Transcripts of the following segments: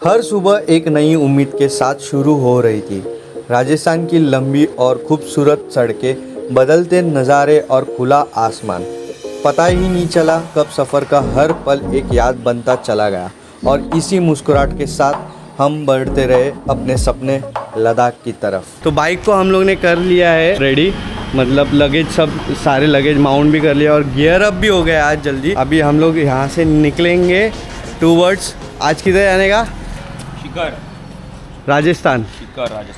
हर सुबह एक नई उम्मीद के साथ शुरू हो रही थी। राजस्थान की लंबी और खूबसूरत सड़कें, बदलते नज़ारे और खुला आसमान। पता ही नहीं चला कब सफ़र का हर पल एक याद बनता चला गया और इसी मुस्कुराहट के साथ हम बढ़ते रहे अपने सपने लद्दाख की तरफ। तो बाइक को हम लोग ने कर लिया है रेडी, मतलब लगेज सब सारे लगेज माउंट भी कर लिया और गियर अप भी हो गया आज जल्दी। अभी हम लोग यहाँ से निकलेंगे टूवर्ड्स आज किधर जाने का? राजस्थान।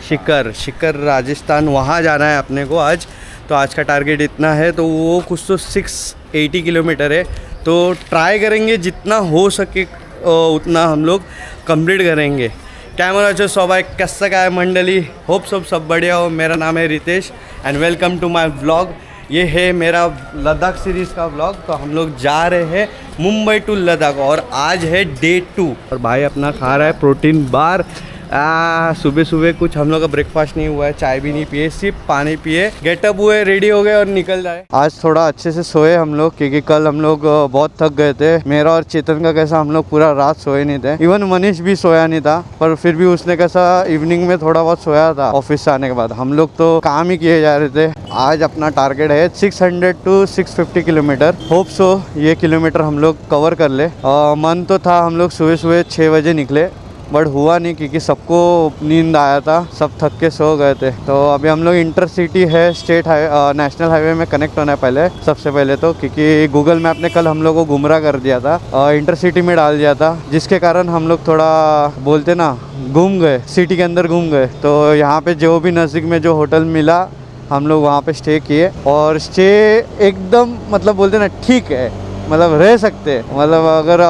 शिकर राजस्थान, वहाँ जाना है अपने को आज। तो आज का टारगेट इतना है, तो वो कुछ तो 680 किलोमीटर है। तो ट्राई करेंगे जितना हो सके उतना हम लोग कंप्लीट करेंगे। कॅमेराचं स्वाभाविक कसं काय मंडली, होप सब बढ़िया हो। मेरा नाम है Ritesh and welcome to my vlog. ये है मेरा लद्दाख सीरीज़ का व्लॉग। तो हम लोग जा रहे हैं मुंबई टू लद्दाख और आज है डे 2। और भाई अपना खा रहा है प्रोटीन बार। सुबह सुबह कुछ हम लोग का ब्रेकफास्ट नहीं हुआ है, चाय भी नहीं पिए, सिर्फ पानी पिए, गेटअप हुए, रेडी हो गए और निकल जाए। आज थोड़ा अच्छे से सोए हम लोग, क्योंकि कल हम लोग बहुत थक गए थे। मेरा और चेतन का कैसा हम लोग पूरा रात सोए नहीं थे। इवन मनीष भी सोया नहीं था, पर फिर भी उसने कैसा इवनिंग में थोड़ा बहुत सोया था ऑफिस से आने के बाद। हम लोग तो काम ही किए जा रहे थे। आज अपना टारगेट है 600 to 650 किलोमीटर। होप सो ये किलोमीटर हम लोग कवर कर ले। मन तो था हम लोग सुबह सुबह 6 बजे निकले, बट हुआ नहीं क्योंकि सबको नींद आया था, सब थक के सो गए थे। तो अभी हम लोग इंटरसिटी है, स्टेट नेशनल हाईवे में कनेक्ट होना है पहले, सबसे पहले तो, क्योंकि गूगल मैप ने कल हम लोग को गुमराह कर दिया था, इंटरसिटी में डाल दिया था, जिसके कारण हम लोग थोड़ा बोलते ना घूम गए, सिटी के अंदर घूम गए। तो यहाँ पे जो भी नज़दीक में जो होटल मिला हम लोग वहाँ पे स्टे किए, और स्टे एकदम मतलब बोलते ना ठीक है, मतलब रह सकते हैं, मतलब अगर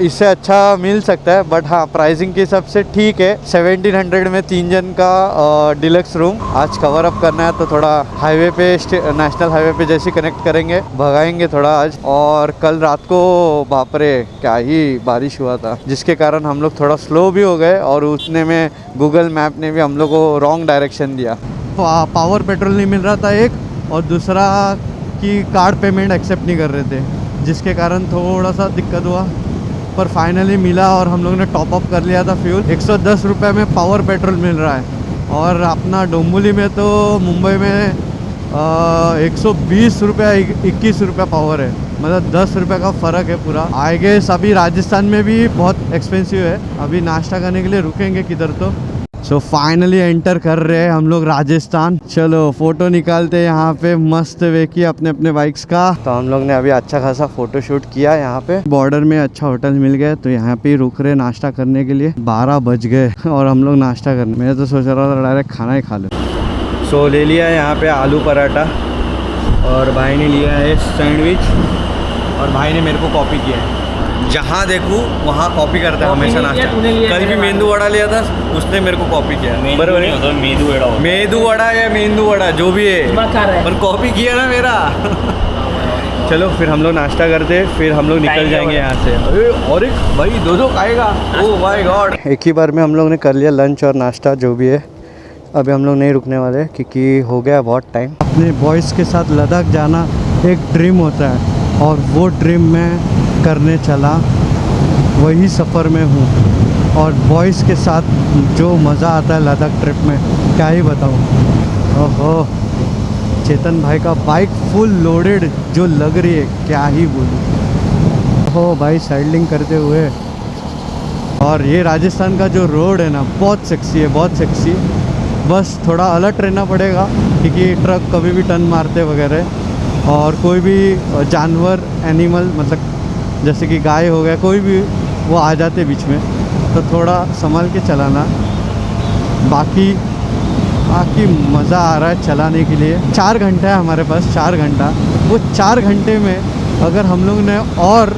इससे अच्छा मिल सकता है, बट हाँ प्राइसिंग के हिसाब से ठीक है। 1700 में 3 जन का डिलक्स रूम। आज कवर अप करना है तो थोड़ा हाईवे पे, नेशनल हाईवे पे जैसे कनेक्ट करेंगे, भगाएंगे थोड़ा आज। और कल रात को बापरे क्या ही बारिश हुआ था, जिसके कारण हम लोग थोड़ा स्लो भी हो गए, और उतने में गूगल मैप ने भी हम लोग को रॉन्ग डायरेक्शन दिया। पावर पेट्रोल नहीं मिल रहा था एक, और दूसरा कि कार्ड पेमेंट एक्सेप्ट नहीं कर रहे थे, जिसके कारण थोड़ा सा दिक्कत हुआ, पर फाइनली मिला और हम लोग ने टॉप अप कर लिया था फ्यूल। 110 रुपये में पावर पेट्रोल मिल रहा है, और अपना डोंबिवली में तो मुंबई में 120 रुपये 21 रुपये पावर है, मतलब 10 रुपये का फ़र्क है पूरा। आई गेस अभी राजस्थान में भी बहुत एक्सपेंसिव है। अभी नाश्ता करने के लिए रुकेंगे किधर तो। सो फाइनली एंटर कर रहे हैं हम लोग राजस्थान। चलो फ़ोटो निकालते हैं यहाँ पे मस्त वे की अपने अपने बाइक्स का। तो हम लोग ने अभी अच्छा खासा फ़ोटो शूट किया यहाँ पे। बॉर्डर में अच्छा होटल मिल गया, तो यहाँ पे रुक रहे नाश्ता करने के लिए। 12 बज गए और हम लोग नाश्ता करने, मैं तो सोच रहा था डायरेक्ट खाना ही खा लो। सो ले लिया यहाँ पे आलू पराठा, और भाई ने लिया है सैंडविच, और भाई ने मेरे को कॉपी किया है। जहाँ देखूँ वहाँ कॉपी करता है हमेशा नाश्ता। कल भी मेंदू वड़ा लिया था, उसने मेरे को कॉपी किया। बराबर है, मेंदू वड़ा या मेंदू वड़ा जो भी है, पर कॉपी किया ना मेरा। चलो फिर हम लोग नाश्ता करते, फिर हम लोग निकल जाएंगे यहाँ से। और एक भाई दो खाएगा, ओह माय गॉड। एक ही बार में हम लोग ने कर लिया लंच और नाश्ता जो भी है। अभी हम लोग नहीं रुकने वाले, क्योंकि हो गया बहुत टाइम। अपने बॉयज़ के साथ लद्दाख जाना एक ड्रीम होता है, और वो ड्रीम में करने चला, वही सफ़र में हूँ। और बॉयज़ के साथ जो मज़ा आता है लद्दाख ट्रिप में, क्या ही बताऊँ। ओहो, चेतन भाई का बाइक फुल लोडेड जो लग रही है, क्या ही बोलूँ। ओहो भाई साइडलिंग करते हुए। और ये राजस्थान का जो रोड है ना, बहुत सेक्सी है, बहुत सेक्सी। बस थोड़ा अलर्ट रहना पड़ेगा, क्योंकि ट्रक कभी भी टर्न मारते वगैरह, और कोई भी जानवर, एनिमल, मतलब जैसे कि गाय हो गया, कोई भी वो आ जाते बीच में, तो थोड़ा संभाल के चलाना। बाकी मज़ा आ रहा है चलाने के लिए। 4 घंटा है हमारे पास, 4 घंटा। वो 4 घंटे में अगर हम लोग ने और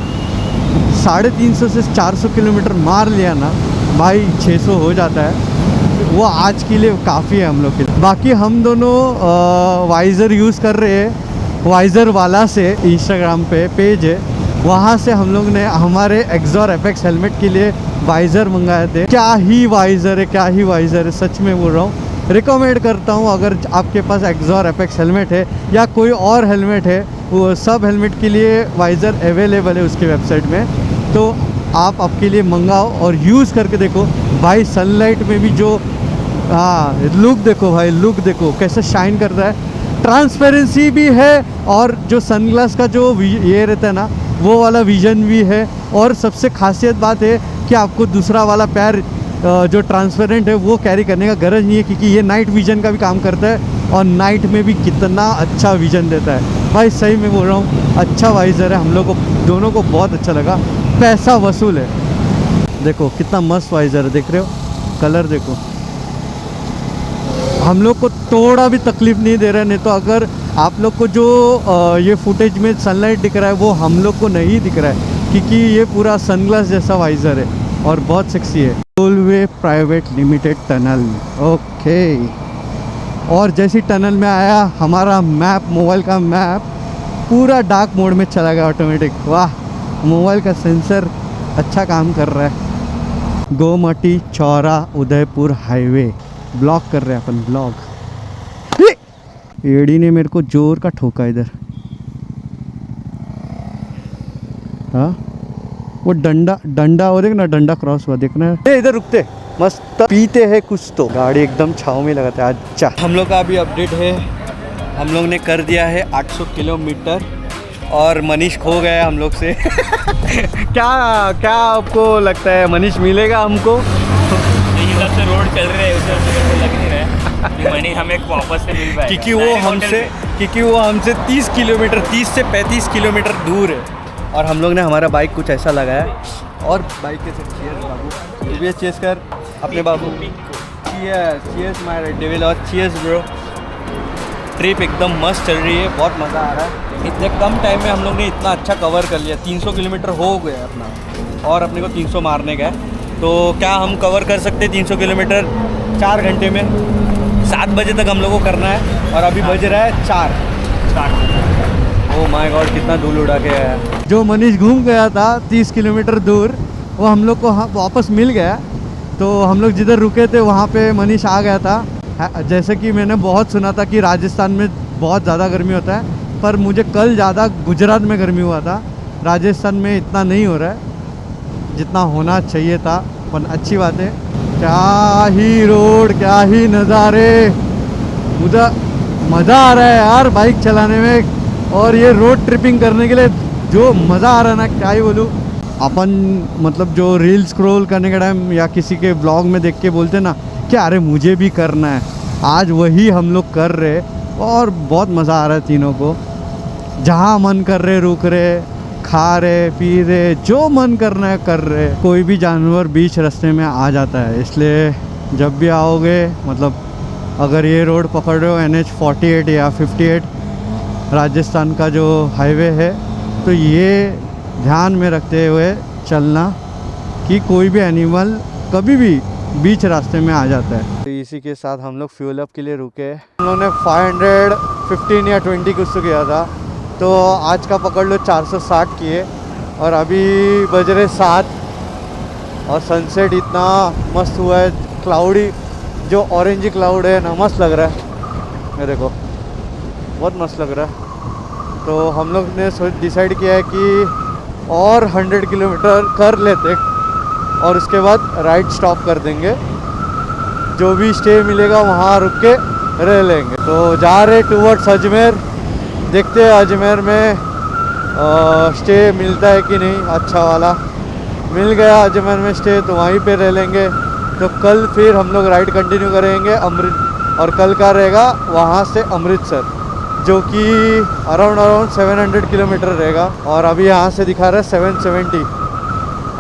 350 से 400 किलोमीटर मार लिया ना भाई, 600 हो जाता है। वो आज के लिए काफ़ी है हम लोग के लिए। बाकी हम दोनों वाइज़र यूज़ कर रहे हैं, वाइज़र वाला से इंस्टाग्राम पे पेज है, वहाँ से हम लोग ने हमारे एक्सॉर एपेक्स हेलमेट के लिए वाइज़र मंगाए थे। क्या ही वाइज़र है, क्या ही वाइज़र है, सच में बोल रहा हूँ। रिकमेंड करता हूँ, अगर आपके पास एक्सॉर एपेक्स हेलमेट है या कोई और हेलमेट है, वो सब हेलमेट के लिए वाइज़र अवेलेबल है उसकी वेबसाइट में। तो आप आपके लिए मंगाओ और यूज़ करके देखो भाई। सनलाइट में भी जो लुक देखो भाई, लुक देखो कैसे शाइन कर रहा है। ट्रांसपेरेंसी भी है और जो सनग्लास का जो ये रहता है ना, वो वाला विजन भी है। और सबसे खासियत बात है कि आपको दूसरा वाला पैर जो ट्रांसपेरेंट है वो कैरी करने का गरज नहीं है, क्योंकि ये नाइट विजन का भी काम करता है और नाइट में भी कितना अच्छा विजन देता है भाई। सही में बोल रहा हूँ, अच्छा वाइज़र है। हम लोग को दोनों को बहुत अच्छा लगा, पैसा वसूल है। देखो कितना मस्त वाइज़र है, देख रहे हो, कलर देखो। हम लोग को थोड़ा भी तकलीफ़ नहीं दे रहा है। नहीं तो अगर आप लोग को जो ये फुटेज में सनलाइट दिख रहा है वो हम लोग को नहीं दिख रहा है, क्योंकि ये पूरा सनग्लास जैसा वाइज़र है और बहुत सेक्सी है। Tollway private limited tunnel, okay. और जैसी टनल में आया हमारा मैप, मोबाइल का मैप पूरा डार्क मोड में चला गया ऑटोमेटिक। वाह, मोबाइल का सेंसर अच्छा काम कर रहा है। गोमती चौरा उदयपुर हाईवे ब्लॉक कर रहे हैं अपन, ब्लॉक। एडी ने मेरे को जोर का ठोका इधर। हाँ, वो डंडा हो, देख ना, डंडा क्रॉस हुआ, देखना है। इधर रुकते मस्त पीते हैं कुछ तो। गाड़ी एकदम छाँव में लगाते हैं। अच्छा, हम लोग का अभी अपडेट है, हम लोग ने कर दिया है 800 किलोमीटर और मनीष खो गया है हम लोग से। क्या आपको लगता है मनीष मिलेगा हमको? हिसाब से रोड चल रहे हैं उसे लग नहीं रहा है कि मनीष हमें वापस से मिल पाएगा, क्योंकि वो हमसे 30 किलोमीटर 30 से 35 किलोमीटर दूर है। और हम लोग ने हमारा बाइक कुछ ऐसा लगाया और बाइक के साथ चीयर्स बाबू, ये भी चेस कर अपने बाबू। चीयर्स माय डेविल और चीयर्स ब्रो। ट्रिप एकदम मस्त चल रही है, बहुत मज़ा आ रहा है। इतने कम टाइम में हम लोग ने इतना अच्छा कवर कर लिया। 300 किलोमीटर हो गया अपना और अपने को 300 मारने का है। तो क्या हम कवर कर सकते हैं 300 किलोमीटर 4 घंटे में? 7 बजे तक हम लोग को करना है और अभी बज रहा है 4। ओह माय गॉड, कितना धूल उड़ा के आया। जो मनीष घूम गया था 30 किलोमीटर दूर, वो हम लोग को वापस मिल गया। तो हम लोग जिधर रुके थे वहाँ पे मनीष आ गया था। जैसे कि मैंने बहुत सुना था कि राजस्थान में बहुत ज़्यादा गर्मी होता है, पर मुझे कल ज़्यादा गुजरात में गर्मी हुआ था। राजस्थान में इतना नहीं हो रहा है जितना होना चाहिए था, पर अच्छी बात है। क्या ही रोड, क्या ही नज़ारे, मुझे मज़ा आ रहा है यार बाइक चलाने में। और ये रोड ट्रिपिंग करने के लिए जो मज़ा आ रहा है ना, क्या ही बोलूँ। अपन मतलब जो रील स्क्रॉल करने के टाइम या किसी के ब्लॉग में देख के बोलते ना कि अरे मुझे भी करना है, आज वही हम लोग कर रहे और बहुत मज़ा आ रहा है तीनों को। जहाँ मन कर रहे रुक रहे, खा रहे पी रहे, जो मन करना है कर रहे। कोई भी जानवर बीच रास्ते में आ जाता है, इसलिए जब भी आओगे, मतलब अगर ये रोड पकड़ रहे हो NH 48 या 58 राजस्थान का जो हाईवे है, तो ये ध्यान में रखते हुए चलना कि कोई भी एनिमल कभी भी बीच रास्ते में आ जाता है। तो इसी के साथ हम लोग फ्यूल अप के लिए रुके। हम लोग ने 515 या 20 कुछ तो किया था, तो आज का पकड़ लो 460 किए और अभी बज रहे 7 और सनसेट इतना मस्त हुआ है। क्लाउडी जो ऑरेंज क्लाउड है ना, मस्त लग रहा है मेरे को, बहुत मस्त लग रहा है। तो हम लोग ने डिसाइड किया है कि और 100 किलोमीटर कर लेते और उसके बाद राइड स्टॉप कर देंगे। जो भी स्टे मिलेगा वहाँ रुक के रह लेंगे। तो जा रहे टूवर्ड्स अजमेर, देखते हैं अजमेर में स्टे मिलता है कि नहीं। अच्छा वाला मिल गया अजमेर में स्टे तो वहीं पे रह लेंगे। तो कल फिर हम लोग राइड कंटिन्यू करेंगे और कल का रहेगा वहाँ से अमृतसर, जो कि अराउंड 700 किलोमीटर रहेगा। और अभी यहाँ से दिखा रहा है 770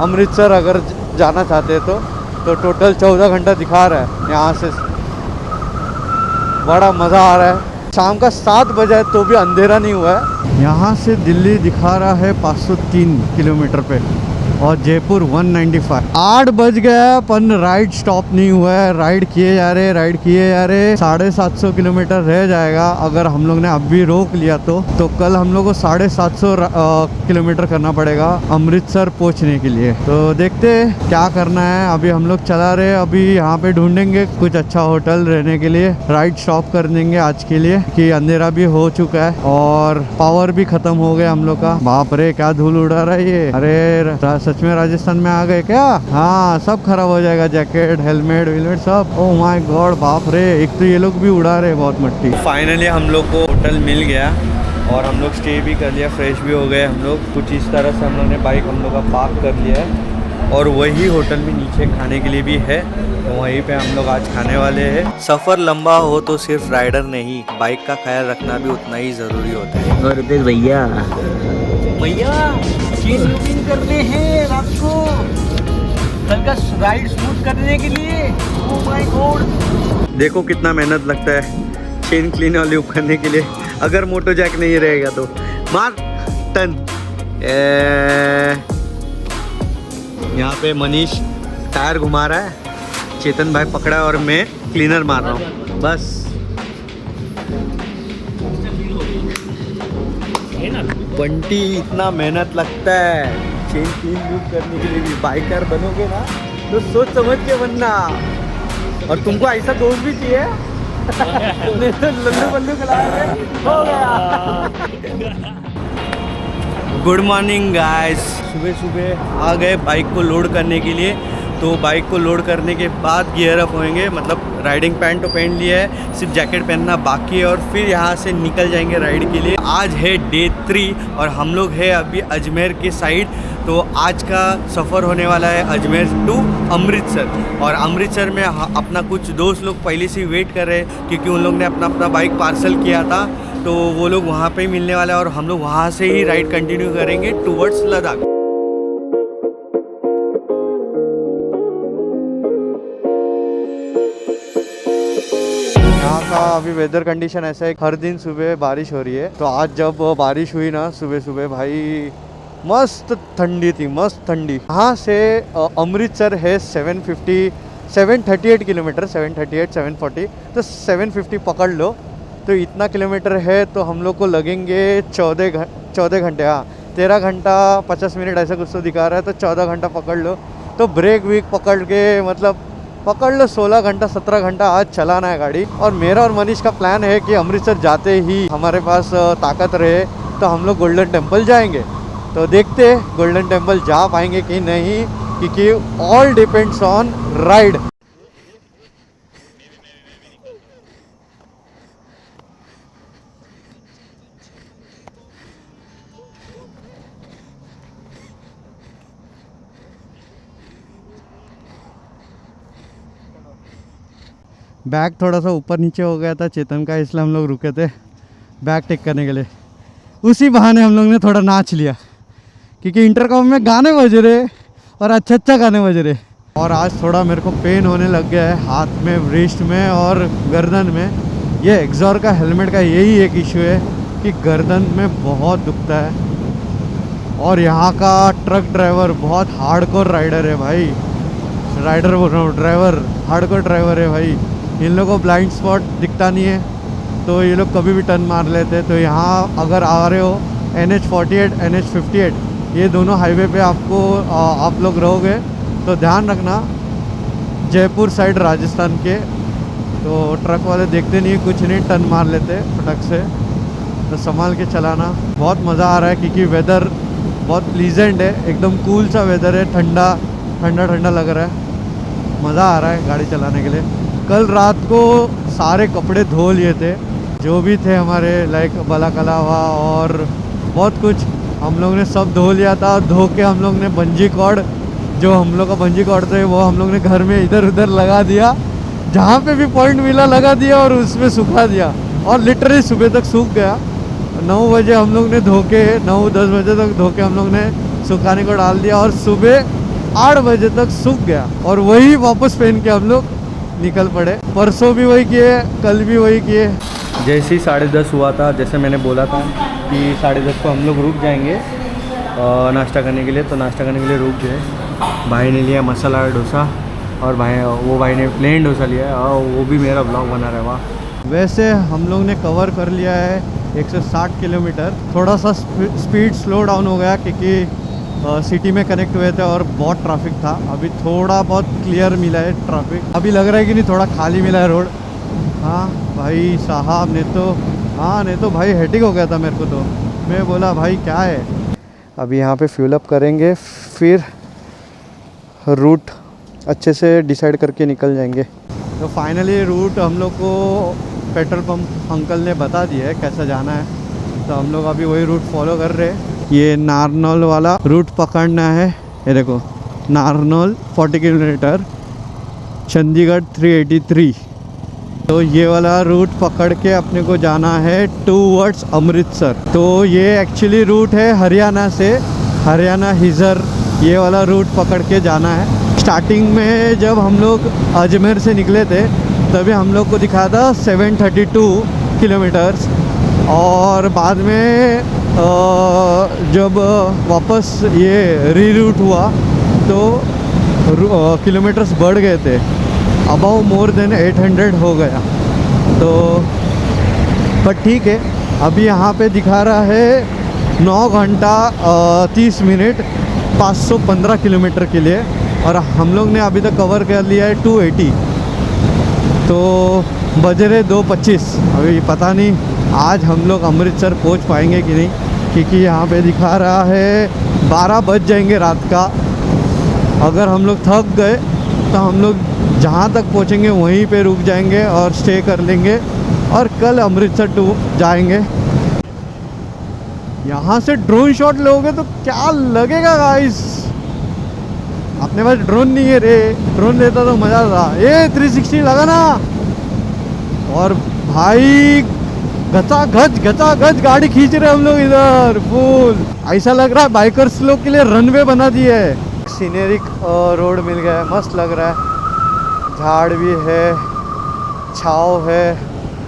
अमृतसर अगर जाना चाहते हैं तो टोटल 14 घंटा दिखा रहा है यहाँ से। बड़ा मज़ा आ रहा है। शाम का 7 बजा है तो भी अंधेरा नहीं हुआ है। यहाँ से दिल्ली दिखा रहा है 503 किलोमीटर पे और जयपुर 195। 8 बज गया पर राइड स्टॉप नहीं हुआ है। राइड किए जा रहे 750 किलोमीटर रह जाएगा। अगर हम लोग ने अभी रोक लिया तो कल हम लोग को 750 किलोमीटर करना पड़ेगा अमृतसर पहुंचने के लिए। तो देखते हैं क्या करना है। अभी हम लोग चला रहे, अभी यहाँ पे ढूंढेंगे कुछ अच्छा होटल रहने के लिए। राइड स्टॉप कर देंगे आज के लिए कि अंधेरा भी हो चुका है और पावर भी खत्म हो गया हम लोग का। बाप रे क्या धूल उड़ा रहा है ये। अरे सच में राजस्थान में आ गए क्या? हाँ, सब खराब हो जाएगा, जैकेट हेलमेट वेलमेट सब। ओह माय गॉड, बाप रे, एक तो ये लोग भी उड़ा रहे बहुत मट्टी। फाइनली हम लोग को होटल मिल गया और हम लोग स्टे भी कर लिया, फ्रेश भी हो गए हम लोग। कुछ इस तरह से हम लोग ने बाइक हम लोग का पार्क कर लिया है और वही होटल में नीचे खाने के लिए भी है, तो वहीं पे हम लोग आज खाने वाले हैं। सफ़र लंबा हो तो सिर्फ राइडर नहीं, बाइक का ख्याल रखना भी उतना ही ज़रूरी होता है। और भैया चेन लूपिंग करने हैं रात को, कल का राइड स्मूथ करने के लिए। ओह माय गॉड, देखो कितना मेहनत लगता है चेन क्लीन और लूप करने के लिए। अगर मोटो जैक नहीं रहेगा तो मार टन। यहाँ पे मनीष टायर घुमा रहा है, चेतन भाई पकड़ा है और मैं क्लीनर मार रहा हूँ बस। बंटी, इतना मेहनत लगता है चेन क्लीन लूप करने के लिए भी। बाइकर बनोगे ना तो सोच समझ के बनना, और तुमको ऐसा दोस्त भी चाहिए नहीं तो लल्लू बल्लू हो गया। गुड मॉर्निंग गाइस, सुबह सुबह आ गए बाइक को लोड करने के लिए। तो बाइक को लोड करने के बाद गियर अप होएंगे, मतलब राइडिंग पैंट तो पहन लिया है, सिर्फ जैकेट पहनना बाकी है और फिर यहाँ से निकल जाएंगे राइड के लिए। आज है डे 3 और हम लोग है अभी अजमेर के साइड। तो आज का सफ़र होने वाला है अजमेर टू अमृतसर, और अमृतसर में अपना कुछ दोस्त लोग पहले से वेट कर रहे हैं क्योंकि उन लोग ने अपना बाइक पार्सल किया था, तो वो लोग वहाँ पे ही मिलने वाला है और हम लोग वहाँ से ही राइड कंटिन्यू करेंगे टुवर्ड्स लद्दाख। यहाँ का अभी वेदर कंडीशन ऐसा है, हर दिन सुबह बारिश हो रही है। तो आज जब बारिश हुई ना सुबह सुबह, भाई मस्त ठंडी थी, मस्त ठंडी। यहाँ से अमृतसर है 738 किलोमीटर, 740, तो 750 पकड़ लो। तो इतना किलोमीटर है तो हम लोग को लगेंगे 14 घंटे, हाँ 13 घंटा 50 मिनट ऐसा कुछ तो दिखा रहा है, तो 14 घंटा पकड़ लो। तो ब्रेक वीक पकड़ के मतलब पकड़ लो 16 घंटा 17 घंटा आज चलाना है गाड़ी। और मेरा और मनीष का प्लान है कि अमृतसर जाते ही हमारे पास ताकत रहे तो हम लोग गोल्डन टेम्पल जाएंगे। तो देखते हैं गोल्डन टेम्पल जा पाएंगे कि नहीं, क्योंकि all depends on ride. Bag थोड़ा सा ऊपर नीचे हो गया था चेतन का, इसलिए हम लोग रुके थे बैग टेक करने के लिए। उसी बहाने हम लोग ने थोड़ा नाच लिया क्योंकि इंटरकॉम में गाने बज रहे और अच्छा गाने बज रहे। और आज थोड़ा मेरे को पेन होने लग गया है हाथ में, रिस्ट में और गर्दन में। ये एक्सॉर का हेलमेट का यही एक इशू है कि गर्दन में बहुत दुखता है। और यहाँ का ट्रक ड्राइवर बहुत हार्डकोर राइडर है भाई, राइडर बोल रहा हूँ, ड्राइवर हार्डकोर ड्राइवर है भाई। इन लोगों को ब्लाइंड स्पॉट दिखता नहीं है तो ये लोग कभी भी टर्न मार लेते। तो यहाँ अगर आ रहे हो NH48 NH58 ये दोनों हाईवे पे आपको आप लोग रहोगे तो ध्यान रखना, जयपुर साइड राजस्थान के, तो ट्रक वाले देखते नहीं कुछ नहीं, टर्न मार लेते फटक से। तो संभाल के चलाना। बहुत मज़ा आ रहा है क्योंकि वेदर बहुत प्लीजेंट है, एकदम कूल सा वेदर है, ठंडा ठंडा लग रहा है, मज़ा आ रहा है गाड़ी चलाने के लिए। कल रात को सारे कपड़े धो लिए थे जो भी थे हमारे, लाइक बलाकलावा और बहुत कुछ हम लोग ने सब धो लिया था। धो के हम लोग ने बंजी कॉर्ड, जो हम लोग का बंजी कॉर्ड थे वो हम लोग ने घर में इधर उधर लगा दिया, जहाँ पे भी पॉइंट मिला लगा दिया और उसमें सुखा दिया। और लिटरली सुबह तक सूख गया। 9 बजे हम लोग ने धो के, 9-10 बजे तक धो के हम लोग ने सुखाने को डाल दिया और सुबह 8 बजे तक सूख गया। और वही वापस पहन के हम लोग निकल पड़े। परसों भी वही किए, कल भी वही किए। जैसे ही 10:30 हुआ था, जैसे मैंने बोला था कि 10:30 को हम लोग रुक जाएंगे नाश्ता करने के लिए, तो नाश्ता करने के लिए रुक गए। भाई ने लिया मसाला डोसा और भाई ने प्लेन डोसा लिया है, और वो भी मेरा ब्लॉग बना रहा है। वाह। वैसे हम लोग ने कवर कर लिया है 160 किलोमीटर। थोड़ा सा स्पीड स्लो डाउन हो गया क्योंकि सिटी में कनेक्ट हुए थे और बहुत ट्रैफिक था। अभी थोड़ा बहुत क्लियर मिला है ट्रैफिक, अभी लग रहा है कि नहीं थोड़ा खाली मिला है रोड। हाँ भाई साहब ने तो भाई हेटिक हो गया था मेरे को, तो मैं बोला भाई क्या है। अभी यहाँ पे फ्यूल अप करेंगे, फिर रूट अच्छे से डिसाइड करके निकल जाएंगे। तो फाइनली रूट हम लोग को पेट्रोल पंप अंकल ने बता दिया है कैसा जाना है, तो हम लोग अभी वही रूट फॉलो कर रहे हैं। ये नारनौल वाला रूट पकड़ना है। ये देखो नारनौल 40 किलोमीटर, चंडीगढ़ 383। तो ये वाला रूट पकड़ के अपने को जाना है टूवर्ड्स अमृतसर। तो ये एक्चुअली रूट है हरियाणा से, हरियाणा हिजर ये वाला रूट पकड़ के जाना है। स्टार्टिंग में जब हम लोग अजमेर से निकले थे तभी हम लोग को दिखा था 732 किलोमीटर्स, और बाद में जब वापस ये रीरूट हुआ तो किलोमीटर्स बढ़ गए थे, अबाउ मोर देन 800 हो गया। तो पर ठीक है, अभी यहाँ पे दिखा रहा है 9 घंटा 30 मिनट 515 किलोमीटर के लिए, और हम लोग ने अभी तक कवर कर लिया है 280। तो बज रहे 2:25। अभी पता नहीं आज हम लोग अमृतसर पहुँच पाएंगे कि नहीं, क्योंकि यहाँ पे दिखा रहा है 12 बज जाएंगे रात का। अगर हम लोग थक गए तो हम लोग जहाँ तक पहुँचेंगे वहीं पे रुक जाएंगे और स्टे कर लेंगे, और कल अमृतसर टू जाएंगे। यहाँ से ड्रोन शॉट लोगे तो क्या लगेगा गाइस। अपने पास ड्रोन नहीं है रे, ड्रोन लेता तो मज़ा था। ये 360 लगा ना, और भाई घचा-घच गाड़ी खींच रहे हम लोग इधर फुल। ऐसा लग रहा है बाइकर्स लोग के लिए रनवे बना दिए है। सीनेरिक रोड मिल गया है, मस्त लग रहा है। झाड़ भी है, छाँव है,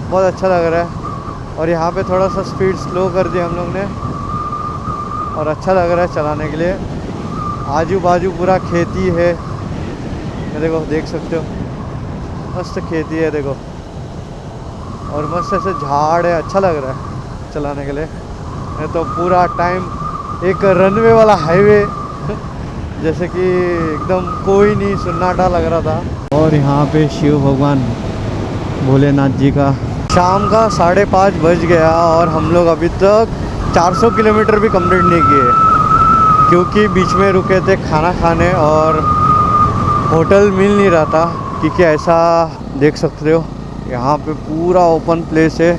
बहुत अच्छा लग रहा है। और यहाँ पे थोड़ा सा स्पीड स्लो कर दिया हम लोग ने, और अच्छा लग रहा है चलाने के लिए। आजू बाजू पूरा खेती है, ये देखो देख सकते हो, मस्त खेती है देखो, और मस्त ऐसे झाड़ है, अच्छा लग रहा है चलाने के लिए। नहीं तो पूरा टाइम एक रनवे वाला हाईवे जैसे कि एकदम कोई नहीं, सन्नाटा लग रहा था। और यहाँ पे शिव भगवान भोलेनाथ जी का। शाम का 5:30 बज गया और हम लोग अभी तक 400 किलोमीटर भी कंप्लीट नहीं किए, क्योंकि बीच में रुके थे खाना खाने और होटल मिल नहीं रहा था। क्योंकि ऐसा देख सकते हो यहाँ पे पूरा ओपन प्लेस है,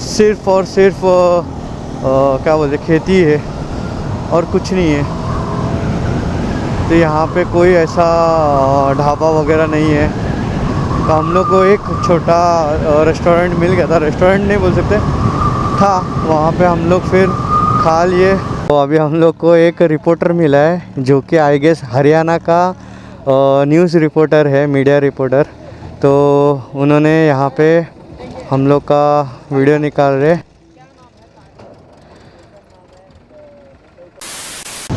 सिर्फ और सिर्फ क्या बोलते खेती है और कुछ नहीं है। तो यहाँ पे कोई ऐसा ढाबा वगैरह नहीं है। तो हम लोग को एक छोटा रेस्टोरेंट मिल गया था, रेस्टोरेंट नहीं बोल सकते था, वहाँ पे हम लोग फिर खा लिए। तो अभी हम लोग को एक रिपोर्टर मिला है जो कि आई गेस हरियाणा का न्यूज़ रिपोर्टर है, मीडिया रिपोर्टर। तो उन्होंने यहाँ पे हम लोग का वीडियो निकाल रहे।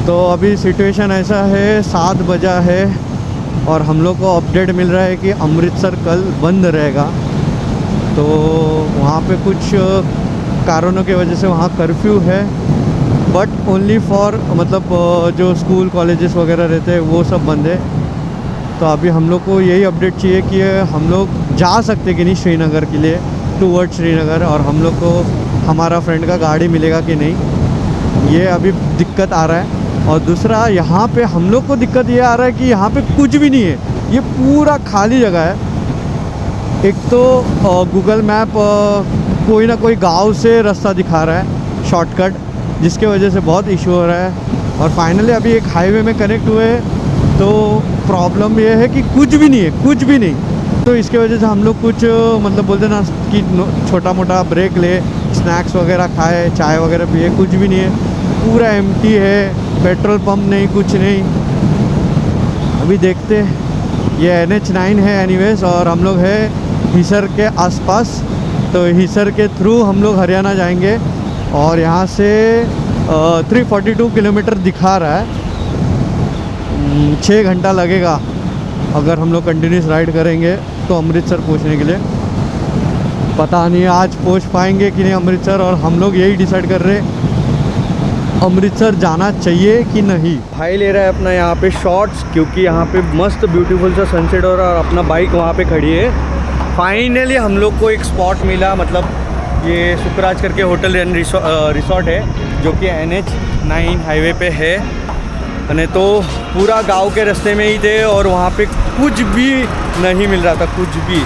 तो अभी सिचुएशन ऐसा है, 7 बजा है और हम लोग को अपडेट मिल रहा है कि अमृतसर कल बंद रहेगा। तो वहाँ पे कुछ कारणों की वजह से वहाँ कर्फ्यू है, बट ओनली फॉर मतलब जो स्कूल कॉलेजेस वगैरह रहते हैं वो सब बंद है। तो अभी हम लोग को यही अपडेट चाहिए कि हम लोग जा सकते कि नहीं श्रीनगर के लिए, टूवर्ड श्रीनगर, और हम लोग को हमारा फ्रेंड का गाड़ी मिलेगा कि नहीं, ये अभी दिक्कत आ रहा है। और दूसरा यहाँ पे हम लोग को दिक्कत ये आ रहा है कि यहाँ पे कुछ भी नहीं है, ये पूरा खाली जगह है। एक तो गूगल मैप कोई ना कोई गांव से रास्ता दिखा रहा है शॉर्टकट, जिसके वजह से बहुत इशू हो रहा है। और फाइनली अभी एक हाईवे में कनेक्ट हुए, तो प्रॉब्लम ये है कि कुछ भी नहीं है, कुछ भी नहीं। तो इसके वजह से हम लोग कुछ मतलब बोलते ना कि छोटा मोटा ब्रेक ले, स्नैक्स वगैरह खाए, चाय वगैरह पिए, कुछ भी नहीं है, पूरा एम्प्टी है, पेट्रोल पंप नहीं, कुछ नहीं। अभी देखते, ये NH9 है एनीवेज, और हम लोग है हिसर के आसपास। तो हिसर के थ्रू हम लोग हरियाणा जाएंगे, और यहाँ से 342 किलोमीटर दिखा रहा है। 6 घंटा लगेगा अगर हम लोग कंटिन्यूस राइड करेंगे तो अमृतसर पहुँचने के लिए। पता नहीं आज पहुँच पाएंगे कि नहीं अमृतसर, और हम लोग यही डिसाइड कर रहे हैं अमृतसर जाना चाहिए कि नहीं। भाई ले रहा है अपना यहाँ पे शॉट्स, क्योंकि यहाँ पे मस्त ब्यूटीफुल सा सनसेट हो रहा है, और अपना बाइक वहाँ पे खड़ी है। फाइनली हम लोग को एक स्पॉट मिला, मतलब ये सुखराज करके होटल एंड रिसोर्ट है, जो कि NH9 हाईवे पे है। मैंने तो पूरा गांव के रास्ते में ही थे और वहाँ पे कुछ भी नहीं मिल रहा था, कुछ भी।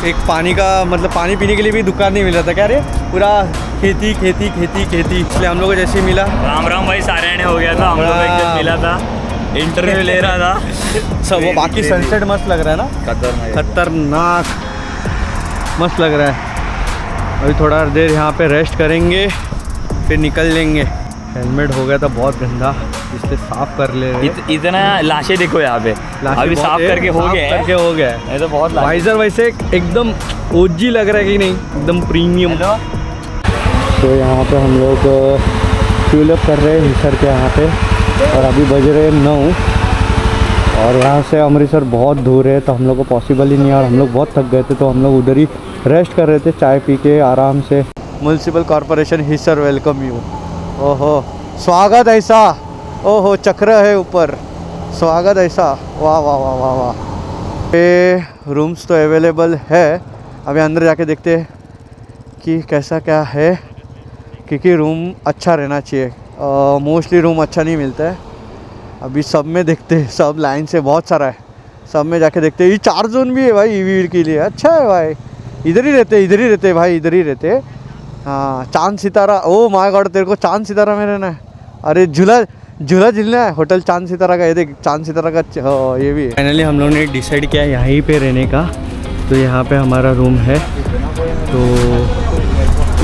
एक पानी का मतलब पानी पीने के लिए भी दुकान नहीं मिल रहा था। क्या रे, पूरा खेती खेती खेती खेती। इसलिए हम लोग को जैसे ही मिला, राम राम भाई, सारे हो गया था। हम लोग एक दिन मिला था, इंटरव्यू ले रहा था सब। वो बाकी सनसेट मस्त लग रहा है ना, खतरनाक मस्त लग रहा है। अभी थोड़ा देर यहाँ पे रेस्ट करेंगे, फिर निकल लेंगे। हेलमेट हो गया था बहुत गंदा, इसलिए साफ कर ले रहे। इतना लाशें देखो यहाँ पे, अभी साफ करके हो गया है। ये तो बहुत वाइजर वैसे एकदम ओजी लग रहा है कि नहीं, एकदम प्रीमियम। तो यहाँ पे हम लोग फ्यूल अप कर रहे हैं हिसर के यहाँ पे, और अभी बज रहे 9 और यहाँ से अमृतसर बहुत दूर है, तो हम लोग को पॉसिबल ही नहीं है और हम लोग बहुत थक गए थे, तो हम लोग उधर ही रेस्ट कर रहे थे चाय पी के आराम से। Municipal corporation Hisar welcome you. ओहो स्वागत ऐसा, ओहो चक्र है ऊपर, स्वागत ऐसा, वाह वाह वाह वाह वाह। ये रूम्स तो अवेलेबल है, अभी अंदर जाके देखते हैं कि कैसा क्या है, क्योंकि रूम अच्छा रहना चाहिए। मोस्टली रूम अच्छा नहीं मिलता है। अभी सब में देखते हैं, सब लाइन से बहुत सारा है, सब में जाके देखते हैं। ये 4 जोन भी है भाई ईवीड के लिए, अच्छा है भाई। इधर ही रहते भाई, इधर ही रहते। हाँ चांद सितारा, ओ माय गॉड, तेरे को चांद सितारा में रहना है। अरे झूला झूलना है, होटल चांद सितारा का। ये देख चांद सितारा का ये भी है। फाइनली हम लोग ने डिसाइड किया यहीं पे रहने का, तो यहाँ पे हमारा रूम है। तो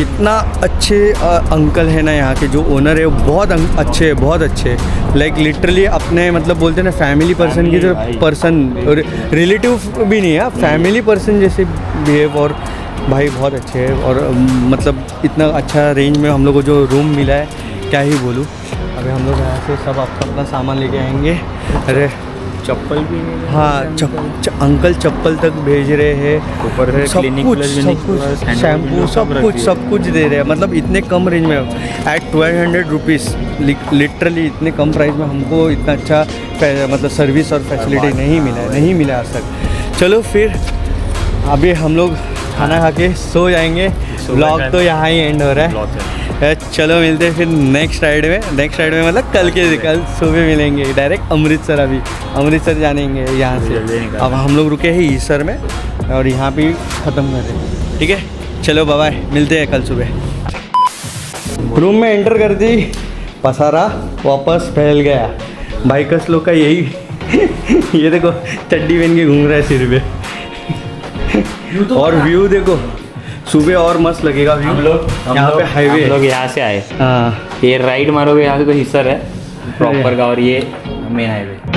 इतना अच्छे अंकल है ना यहाँ के, जो ओनर है वो बहुत अच्छे है, बहुत अच्छे। लाइक लिटरली अपने मतलब बोलते हैं ना फैमिली पर्सन की, जो पर्सन रिलेटिव भी नहीं है, फैमिली पर्सन जैसे बिहेव। और भाई बहुत अच्छे है, और मतलब इतना अच्छा रेंज में हम लोग को जो रूम मिला है, क्या ही बोलूँ। अभी हम लोग यहाँ से सब अपना सामान लेके आएंगे। अरे चप्पल भी नहीं, हाँ अंकल चप्पल तक भेज रहे हैं, ऊपर सब कुछ शैम्पू सब कुछ दे रहे हैं। मतलब इतने कम रेंज में एट 1200 रुपीज़, लिटरली इतने कम प्राइस में हमको इतना अच्छा मतलब सर्विस और फैसिलिटी नहीं मिला आज तक। चलो फिर अभी हम लोग खाना खा के सो जाएंगे। व्लॉग तो यहाँ ही एंड हो रहा है। चलो मिलते हैं फिर नेक्स्ट राइड में मतलब कल सुबह मिलेंगे डायरेक्ट अमृतसर। अभी अमृतसर जानेंगे यहाँ से। अब हम लोग रुके हैं ईसर में और यहाँ पे ख़त्म कर रहे हैं, ठीक है। चलो बाय बाय, मिलते हैं कल सुबह। रूम में एंटर कर दी, पसारा वापस फैल गया। बाइकर्स लोग का यही ये देखो चड्डी पहन के घूम रहा है सिर पे। और व्यू देखो सुबह और मस्त लगेगा व्यू। हम लोग यहाँ पे हाईवे, हम लोग यहाँ से आए। हाँ ये राइड मारोगे यहाँ से तो हिस्सा है प्रॉपर का, और ये मेन हाईवे।